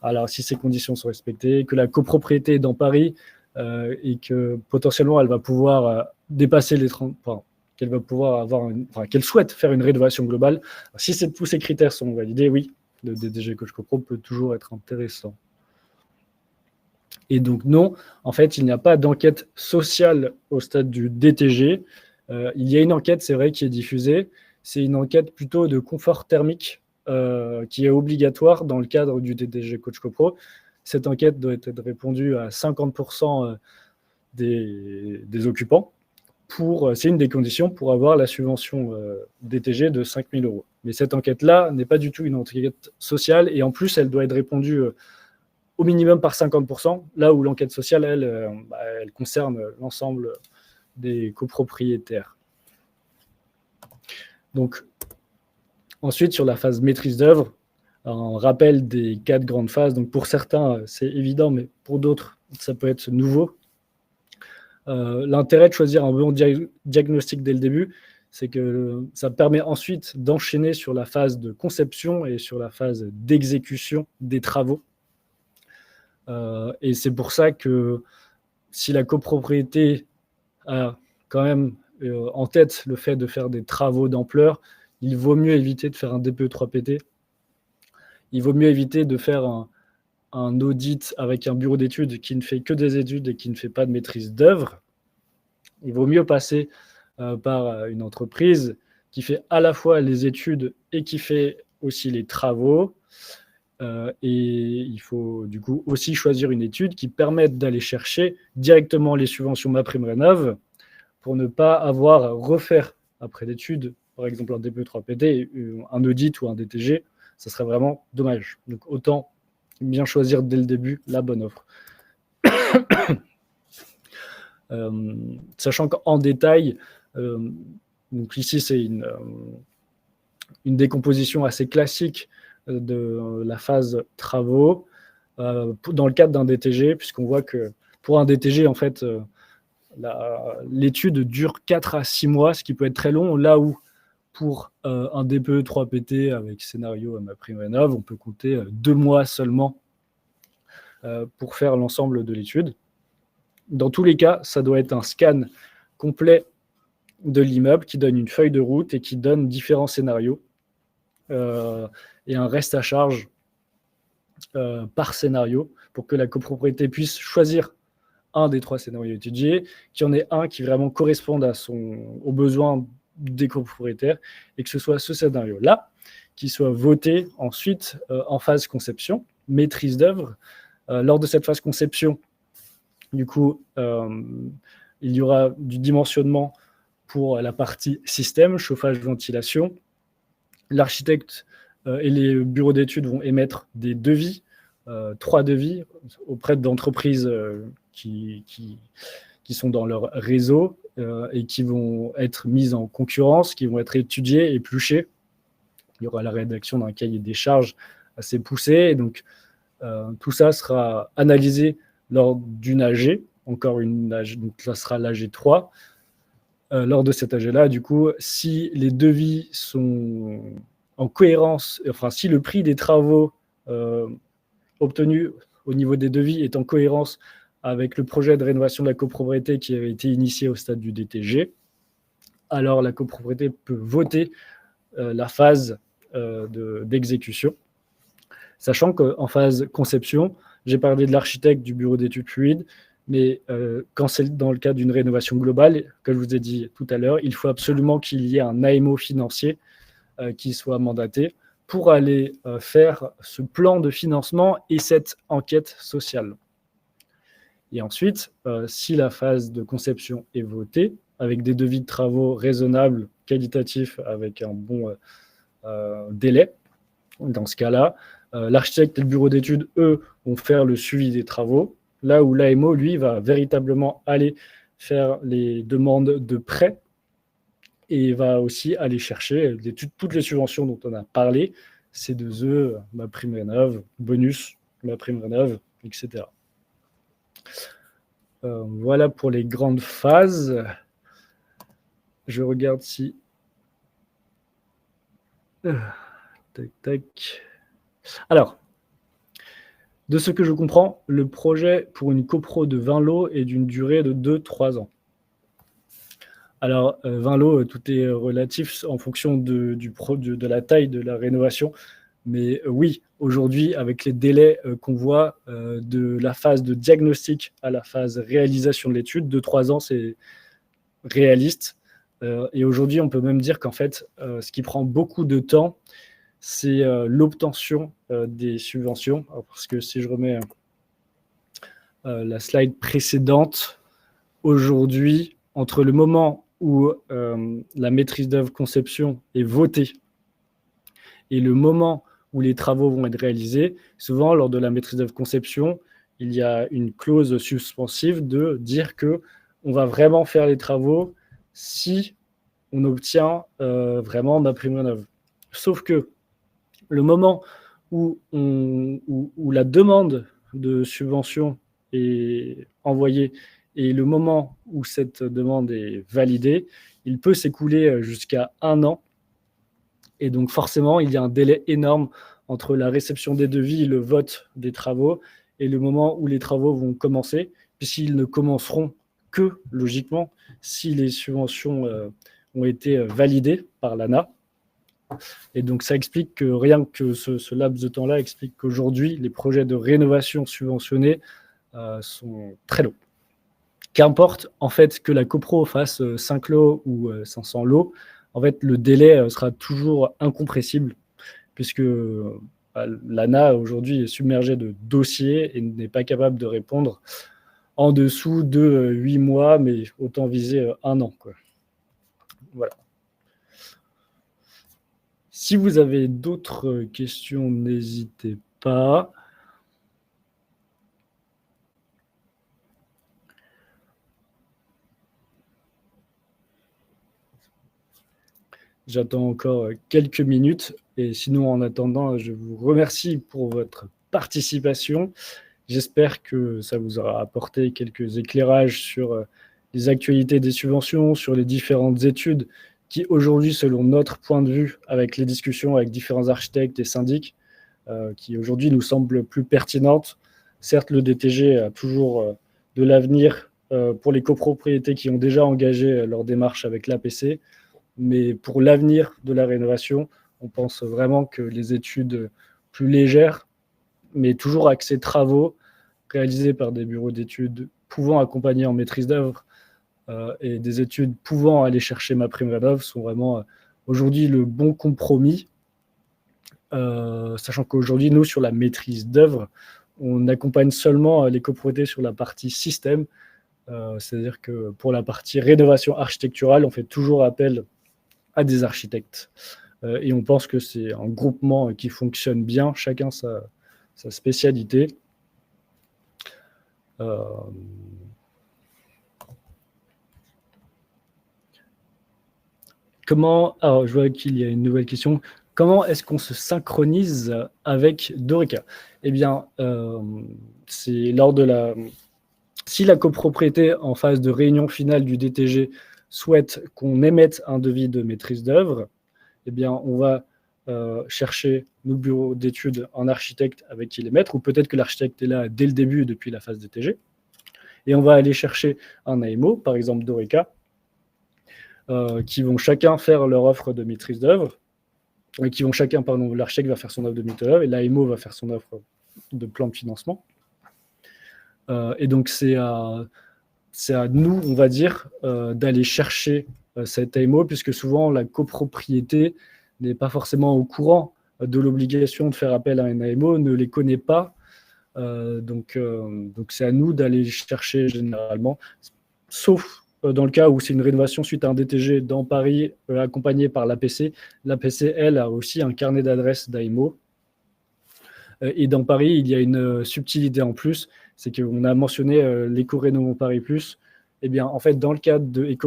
Alors, si ces conditions sont respectées, que la copropriété est dans Paris et que potentiellement elle va pouvoir dépasser les 30, enfin, qu'elle va pouvoir avoir, qu'elle souhaite faire une rénovation globale. Si tous ces critères sont validés, oui, le DDG Coach Copro peut toujours être intéressant. Et donc non, en fait, il n'y a pas d'enquête sociale au stade du DTG. Il y a une enquête, c'est vrai, qui est diffusée. C'est une enquête plutôt de confort thermique qui est obligatoire dans le cadre du DTG Coach Copro. Cette enquête doit être répondue à 50% des occupants. C'est une des conditions pour avoir la subvention DTG de 5 000 euros. Mais cette enquête-là n'est pas du tout une enquête sociale et en plus, elle doit être répondue au minimum par 50%, là où l'enquête sociale, elle concerne l'ensemble des copropriétaires. Donc, ensuite, sur la phase maîtrise d'œuvre, un rappel des 4 grandes phases. Donc, pour certains, c'est évident, mais pour d'autres, ça peut être nouveau. L'intérêt de choisir un bon diagnostic dès le début, c'est que ça permet ensuite d'enchaîner sur la phase de conception et sur la phase d'exécution des travaux. Et c'est pour ça que si la copropriété a quand même en tête le fait de faire des travaux d'ampleur, il vaut mieux éviter de faire un DPE 3PT. Il vaut mieux éviter de faire un audit avec un bureau d'études qui ne fait que des études et qui ne fait pas de maîtrise d'œuvre. Il vaut mieux passer par une entreprise qui fait à la fois les études et qui fait aussi les travaux. Et il faut du coup aussi choisir une étude qui permette d'aller chercher directement les subventions MaPrimeRénov' pour ne pas avoir à refaire après l'étude, par exemple un DPE 3PT, un audit ou un DTG, ça serait vraiment dommage. Donc autant bien choisir dès le début la bonne offre. Sachant qu'en détail, donc ici c'est une décomposition assez classique de la phase travaux dans le cadre d'un DTG, puisqu'on voit que pour un DTG, en fait, l'étude dure 4 à 6 mois, ce qui peut être très long, là où pour un DPE 3PT avec scénario à MaPrimeRénov', on peut compter 2 mois seulement pour faire l'ensemble de l'étude. Dans tous les cas, ça doit être un scan complet de l'immeuble qui donne une feuille de route et qui donne différents scénarios et un reste à charge par scénario pour que la copropriété puisse choisir un des 3 scénarios étudiés, qu'il y en ait un qui vraiment corresponde aux besoins des copropriétaires et que ce soit ce scénario-là qui soit voté ensuite en phase conception, maîtrise d'œuvre. Lors de cette phase conception, du coup, il y aura du dimensionnement pour la partie système, chauffage, ventilation. L'architecte et les bureaux d'études vont émettre des devis, 3 devis auprès d'entreprises qui sont dans leur réseau et qui vont être mises en concurrence, qui vont être étudiées, épluchées. Il y aura la rédaction d'un cahier des charges assez poussé. Et donc, tout ça sera analysé lors d'une AG, encore une AG, donc ça sera l'AG 3. Lors de cette AG-là, du coup, si les devis sont en cohérence, enfin, si le prix des travaux obtenus au niveau des devis est en cohérence avec le projet de rénovation de la copropriété qui avait été initié au stade du DTG, alors la copropriété peut voter la phase d'exécution. Sachant qu'en phase conception, j'ai parlé de l'architecte du bureau d'études fluides, mais quand c'est dans le cadre d'une rénovation globale, comme je vous ai dit tout à l'heure, il faut absolument qu'il y ait un AMO financier qui soit mandaté pour aller faire ce plan de financement et cette enquête sociale. Et ensuite, si la phase de conception est votée, avec des devis de travaux raisonnables, qualitatifs, avec un bon délai, dans ce cas-là, l'architecte et le bureau d'études, eux, vont faire le suivi des travaux, là où l'AMO, lui, va véritablement aller faire les demandes de prêt et va aussi aller chercher toutes les subventions dont on a parlé, C2E, MaPrimeRénov', bonus, MaPrimeRénov', etc. Voilà pour les grandes phases. Je regarde si... tac, tac. Alors, De ce que je comprends, le projet pour une copro de 20 lots est d'une durée de 2-3 ans. Alors, 20 lots, tout est relatif en fonction de la taille de la rénovation. Mais oui, aujourd'hui, avec les délais qu'on voit de la phase de diagnostic à la phase réalisation de l'étude, 2-3 ans, c'est réaliste. Et aujourd'hui, on peut même dire qu'en fait, ce qui prend beaucoup de temps, c'est l'obtention des subventions. Alors, parce que si je remets la slide précédente, aujourd'hui, entre le moment où la maîtrise d'œuvre conception est votée et le moment où les travaux vont être réalisés, souvent lors de la maîtrise d'œuvre conception, il y a une clause suspensive de dire qu'on va vraiment faire les travaux si on obtient vraiment MaPrimeRénov'. Sauf que le moment où la demande de subvention est envoyée et le moment où cette demande est validée, il peut s'écouler jusqu'à 1 an. Et donc forcément, il y a un délai énorme entre la réception des devis, le vote des travaux, et le moment où les travaux vont commencer, puisqu'ils ne commenceront que, logiquement, si les subventions ont été validées par l'ANA. Et donc ça explique que rien que ce laps de temps-là explique qu'aujourd'hui, les projets de rénovation subventionnés sont très longs. Qu'importe en fait que la copro fasse 5 lots ou 500 lots, en fait le délai sera toujours incompressible puisque l'ANA aujourd'hui est submergée de dossiers et n'est pas capable de répondre en dessous de 8 mois, mais autant viser 1 an, quoi. Voilà. Si vous avez d'autres questions, n'hésitez pas. J'attends encore quelques minutes et sinon, en attendant, je vous remercie pour votre participation. J'espère que ça vous aura apporté quelques éclairages sur les actualités des subventions, sur les différentes études qui aujourd'hui, selon notre point de vue, avec les discussions avec différents architectes et syndics, qui aujourd'hui nous semblent plus pertinentes. Certes, le DTG a toujours de l'avenir pour les copropriétés qui ont déjà engagé leur démarche avec l'APC, mais pour l'avenir de la rénovation, on pense vraiment que les études plus légères, mais toujours axées travaux, réalisées par des bureaux d'études pouvant accompagner en maîtrise d'œuvre et des études pouvant aller chercher MaPrimeRénov' sont vraiment aujourd'hui le bon compromis, sachant qu'aujourd'hui, nous, sur la maîtrise d'œuvre, on accompagne seulement les copropriétés sur la partie système, c'est-à-dire que pour la partie rénovation architecturale, on fait toujours appel à des architectes. Et on pense que c'est un groupement qui fonctionne bien, chacun sa spécialité. Alors, je vois qu'il y a une nouvelle question. Comment est-ce qu'on se synchronise avec Dorica? Eh bien, c'est lors de si la copropriété en phase de réunion finale du DTG souhaite qu'on émette un devis de maîtrise d'œuvre, eh bien, on va chercher nos bureaux d'études en architecte avec qui l'émettre, ou peut-être que l'architecte est là dès le début, depuis la phase DTG. Et on va aller chercher un AMO, par exemple Dorica, qui vont chacun faire leur offre de maîtrise d'œuvre, l'architecte va faire son offre de maîtrise d'œuvre et l'AMO va faire son offre de plan de financement. Et donc, c'est à nous, on va dire, d'aller chercher cet AMO, puisque souvent, la copropriété n'est pas forcément au courant de l'obligation de faire appel à un AMO, ne les connaît pas. Donc, c'est à nous d'aller chercher généralement, sauf dans le cas où c'est une rénovation suite à un DTG dans Paris, accompagné par l'APC. L'APC, elle, a aussi un carnet d'adresses d'AMO. Et dans Paris, il y a une subtilité en plus, c'est qu'on a mentionné l'éco-rénovons Paris Plus. Eh bien, en fait, dans le cadre de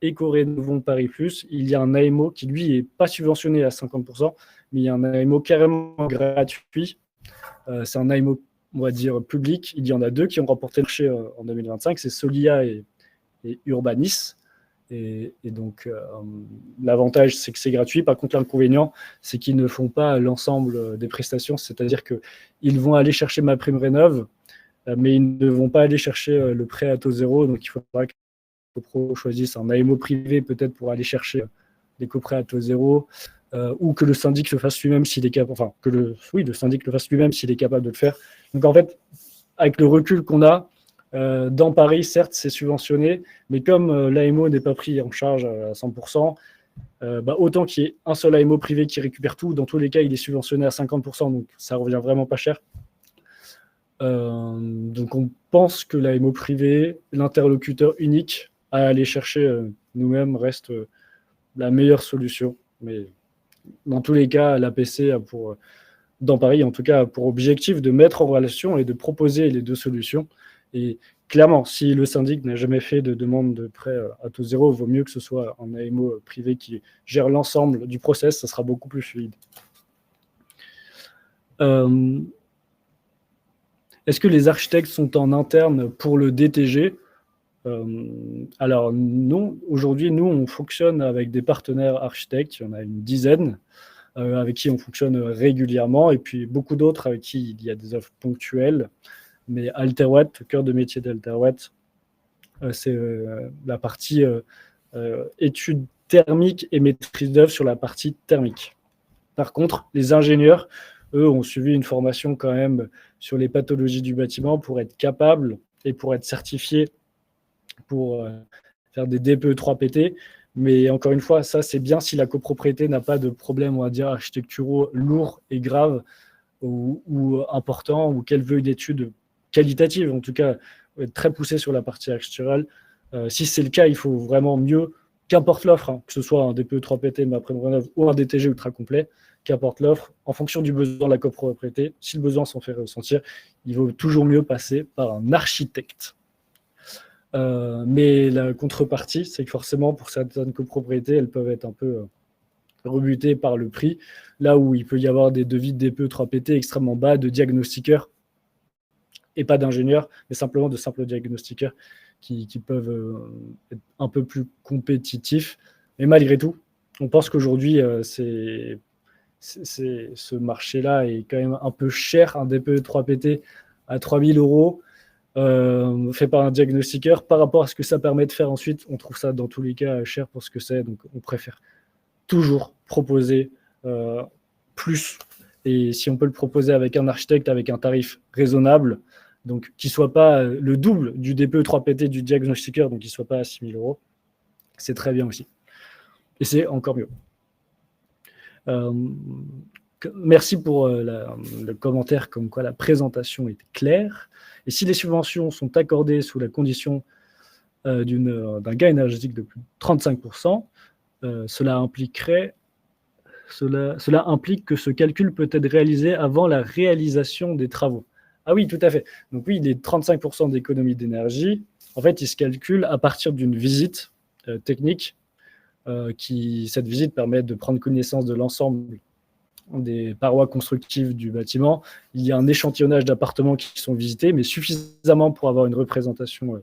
éco-rénovons Paris Plus, il y a un AMO qui, lui, n'est pas subventionné à 50%, mais il y a un AMO carrément gratuit. C'est un AMO, on va dire, public. Il y en a 2 qui ont remporté le marché en 2025, c'est Solia et Urbanis. Et donc, l'avantage, c'est que c'est gratuit. Par contre, l'inconvénient, c'est qu'ils ne font pas l'ensemble des prestations, c'est-à-dire qu'ils vont aller chercher MaPrimeRénov', mais ils ne vont pas aller chercher le prêt à taux zéro. Donc, il faudra que le pro choisisse un AMO privé, peut-être pour aller chercher des coprêts à taux zéro, ou que le syndic le fasse lui-même s'il est capable, enfin, le syndic le fasse lui-même s'il est capable de le faire. Donc, en fait, avec le recul qu'on a, dans Paris, certes, c'est subventionné, mais comme l'AMO n'est pas pris en charge à 100%, autant qu'il y ait un seul AMO privé qui récupère tout, dans tous les cas, il est subventionné à 50%, donc ça revient vraiment pas cher. Donc on pense que l'AMO privé, l'interlocuteur unique à aller chercher nous-mêmes reste la meilleure solution. Mais dans tous les cas, l'APC a dans Paris, en tout cas, pour objectif de mettre en relation et de proposer les deux solutions. Et clairement, si le syndic n'a jamais fait de demande de prêt à taux zéro, il vaut mieux que ce soit un AMO privé qui gère l'ensemble du process, ça sera beaucoup plus fluide. Est-ce que les architectes sont en interne pour le DTG ? Alors non, aujourd'hui, nous, on fonctionne avec des partenaires architectes, il y en a une dizaine, avec qui on fonctionne régulièrement, et puis beaucoup d'autres avec qui il y a des offres ponctuelles. Mais Alterwatt, le cœur de métier d'Alterwatt, c'est la partie études thermiques et maîtrise d'œuvre sur la partie thermique. Par contre, les ingénieurs, eux, ont suivi une formation quand même sur les pathologies du bâtiment pour être capables et pour être certifiés pour faire des DPE 3PT. Mais encore une fois, ça, c'est bien si la copropriété n'a pas de problème, on va dire, architecturaux lourds et graves ou importants, ou qu'elle veut une étude qualitative, en tout cas, être très poussée sur la partie architecturale. Si c'est le cas, il faut vraiment mieux, qu'importe l'offre, que ce soit un DPE 3PT, MaPrimeRénov' ou un DTG ultra complet, qu'importe l'offre, en fonction du besoin de la copropriété, si le besoin s'en fait ressentir, il vaut toujours mieux passer par un architecte. Mais la contrepartie, c'est que forcément, pour certaines copropriétés, elles peuvent être un peu rebutées par le prix, là où il peut y avoir des devis de DPE 3PT extrêmement bas, de diagnostiqueurs, et pas d'ingénieurs, mais simplement de simples diagnostiqueurs qui peuvent être un peu plus compétitifs. Mais malgré tout, on pense qu'aujourd'hui, ce marché-là est quand même un peu cher, un DPE 3PT à 3 000 €, fait par un diagnostiqueur, par rapport à ce que ça permet de faire ensuite. On trouve ça dans tous les cas cher pour ce que c'est, donc on préfère toujours proposer plus. Et si on peut le proposer avec un architecte, avec un tarif raisonnable, donc qui ne soit pas le double du DPE 3PT du diagnostiqueur, donc qui ne soit pas à 6 000 €, c'est très bien aussi. Et c'est encore mieux. Merci pour le commentaire comme quoi la présentation était claire. Et si les subventions sont accordées sous la condition d'un gain énergétique de plus de 35%, cela implique que ce calcul peut être réalisé avant la réalisation des travaux. Ah oui, tout à fait. Donc oui, les 35% d'économie d'énergie, en fait, ils se calculent à partir d'une visite technique. Cette visite permet de prendre connaissance de l'ensemble des parois constructives du bâtiment. Il y a un échantillonnage d'appartements qui sont visités, mais suffisamment pour avoir une représentation,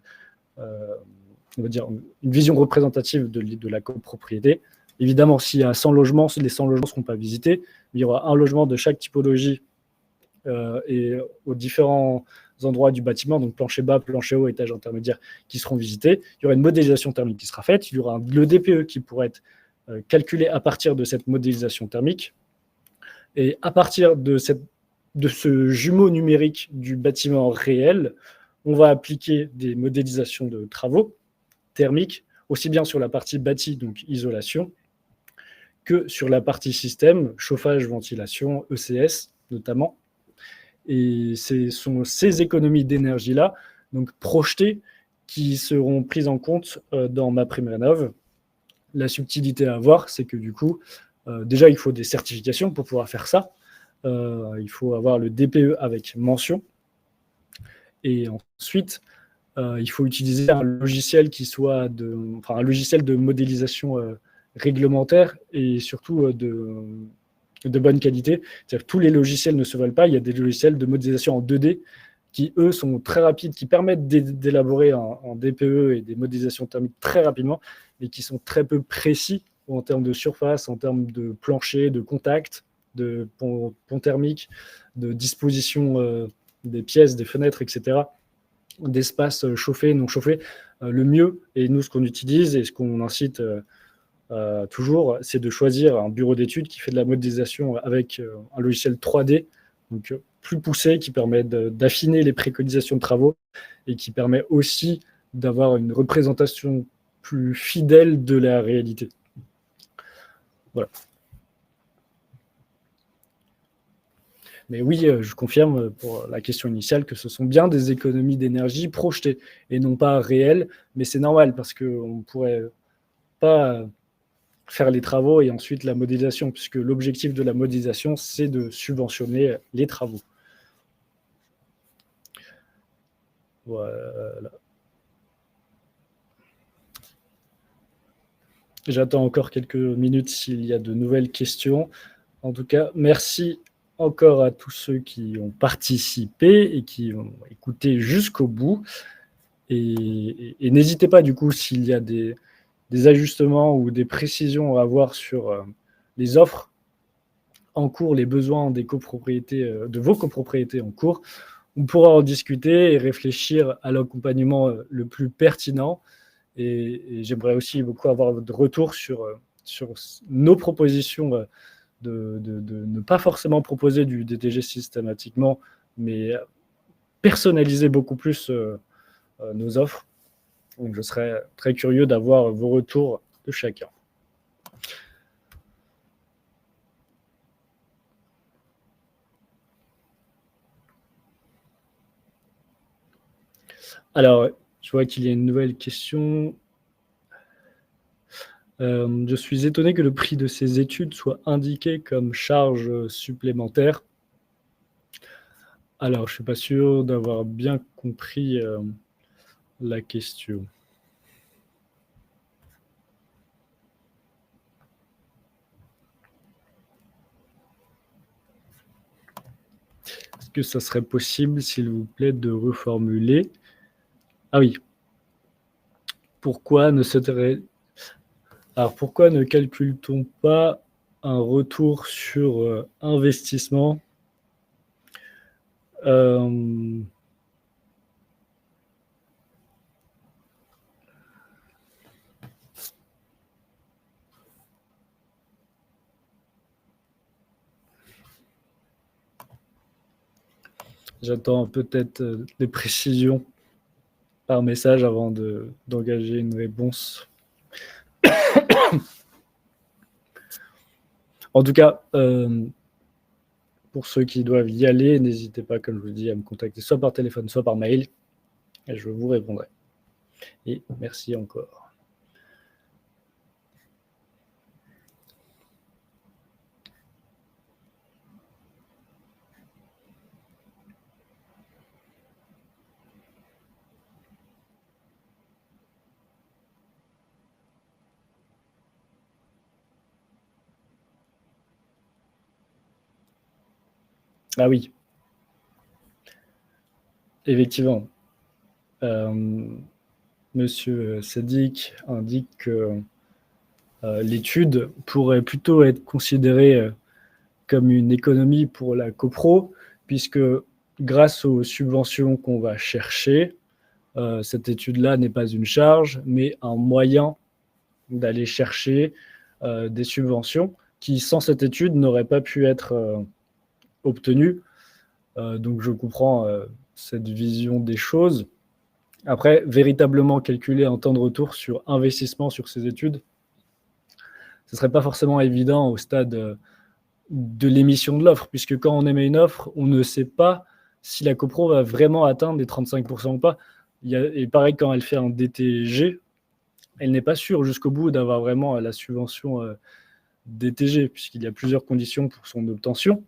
on va dire une vision représentative de la copropriété. Évidemment, s'il y a 100 logements, les 100 logements ne seront pas visités, mais il y aura un logement de chaque typologie et aux différents endroits du bâtiment, donc plancher bas, plancher haut, étage intermédiaire, qui seront visités. Il y aura une modélisation thermique qui sera faite. Il y aura le DPE qui pourra être calculé à partir de cette modélisation thermique. Et à partir de ce jumeau numérique du bâtiment réel, on va appliquer des modélisations de travaux thermiques, aussi bien sur la partie bâtie, donc isolation, que sur la partie système, chauffage, ventilation, ECS notamment. Et ce sont ces économies d'énergie-là, donc projetées, qui seront prises en compte dans MaPrimeRénov'. La subtilité à avoir, c'est que du coup, déjà, il faut des certifications pour pouvoir faire ça. Il faut avoir le DPE avec mention. Et ensuite, il faut utiliser un logiciel un logiciel de modélisation réglementaire et surtout de bonne qualité. C'est-à-dire que tous les logiciels ne se valent pas. Il y a des logiciels de modélisation en 2D qui, eux, sont très rapides, qui permettent d'élaborer en DPE et des modélisations thermiques très rapidement, mais qui sont très peu précis en termes de surface, en termes de plancher, de contact, de pont thermique, de disposition des pièces, des fenêtres, etc., d'espace chauffé, non chauffé. Le mieux, et nous, ce qu'on utilise et ce qu'on incite toujours, c'est de choisir un bureau d'études qui fait de la modélisation avec un logiciel 3D, donc plus poussé, qui permet d'affiner les préconisations de travaux et qui permet aussi d'avoir une représentation plus fidèle de la réalité. Voilà. Mais oui, je confirme pour la question initiale que ce sont bien des économies d'énergie projetées et non pas réelles, mais c'est normal parce qu'on ne pourrait pas faire les travaux et ensuite la modélisation, puisque l'objectif de la modélisation, c'est de subventionner les travaux. Voilà. J'attends encore quelques minutes s'il y a de nouvelles questions. En tout cas, merci encore à tous ceux qui ont participé et qui ont écouté jusqu'au bout. Et n'hésitez pas, du coup, s'il y a des ajustements ou des précisions à avoir sur les offres en cours, les besoins des copropriétés, de vos copropriétés en cours, on pourra en discuter et réfléchir à l'accompagnement le plus pertinent. Et j'aimerais aussi beaucoup avoir votre retour sur nos propositions de ne pas forcément proposer du DTG systématiquement, mais personnaliser beaucoup plus nos offres. Donc je serais très curieux d'avoir vos retours de chacun. Alors, je vois qu'il y a une nouvelle question. Je suis étonné que le prix de ces études soit indiqué comme charge supplémentaire. Alors, je ne suis pas sûr d'avoir bien compris la question. Est-ce que ça serait possible, s'il vous plaît, de reformuler? Ah oui. Pourquoi ne calcule-t-on pas un retour sur investissement J'attends peut-être des précisions par message avant d'engager une réponse. En tout cas, pour ceux qui doivent y aller, n'hésitez pas, comme je vous dis, à me contacter soit par téléphone, soit par mail, et je vous répondrai. Et merci encore. Ah oui. Effectivement. Monsieur Sadiq indique que l'étude pourrait plutôt être considérée comme une économie pour la copro, puisque grâce aux subventions qu'on va chercher, cette étude-là n'est pas une charge, mais un moyen d'aller chercher des subventions qui, sans cette étude, n'auraient pas pu être obtenues. Donc je comprends cette vision des choses. Après, véritablement calculer un temps de retour sur investissement sur ces études, ce ne serait pas forcément évident au stade de l'émission de l'offre, puisque quand on émet une offre, on ne sait pas si la copro va vraiment atteindre les 35% ou pas. Et pareil, quand elle fait un DTG, elle n'est pas sûre jusqu'au bout d'avoir vraiment la subvention DTG, puisqu'il y a plusieurs conditions pour son obtention.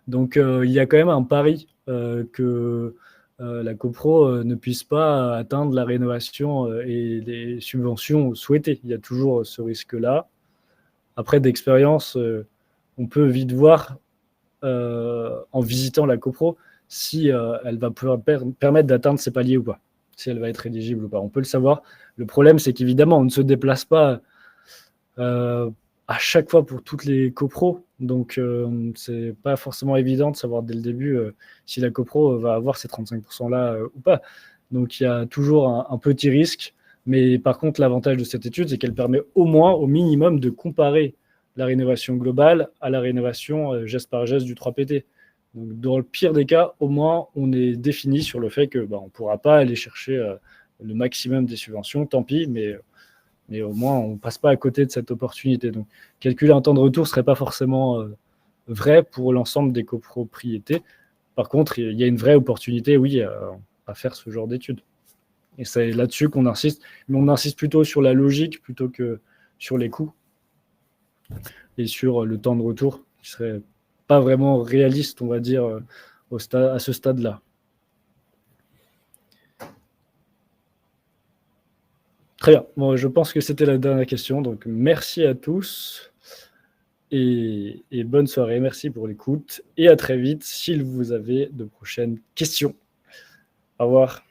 Donc il y a quand même un pari que la copro ne puisse pas atteindre la rénovation et les subventions souhaitées. Il y a toujours ce risque-là. Après, d'expérience, on peut vite voir en visitant la copro si elle va pouvoir permettre d'atteindre ces paliers ou pas, si elle va être éligible ou pas. On peut le savoir. Le problème, c'est qu'évidemment, on ne se déplace pas à chaque fois pour toutes les copros. Donc, c'est pas forcément évident de savoir dès le début si la copro va avoir ces 35%-là ou pas. Donc, il y a toujours un petit risque. Mais par contre, l'avantage de cette étude, c'est qu'elle permet au moins, au minimum, de comparer la rénovation globale à la rénovation geste par geste du 3PT. Donc, dans le pire des cas, au moins, on est défini sur le fait que on ne pourra pas aller chercher le maximum des subventions, tant pis, mais au moins, on ne passe pas à côté de cette opportunité. Donc, calculer un temps de retour ne serait pas forcément vrai pour l'ensemble des copropriétés. Par contre, il y a une vraie opportunité, oui, à faire ce genre d'études. Et c'est là-dessus qu'on insiste. Mais on insiste plutôt sur la logique plutôt que sur les coûts et sur le temps de retour, qui serait pas vraiment réaliste, on va dire, à ce stade-là. Très bien. Bon, je pense que c'était la dernière question. Donc, merci à tous et bonne soirée. Merci pour l'écoute et à très vite si vous avez de prochaines questions. Au revoir.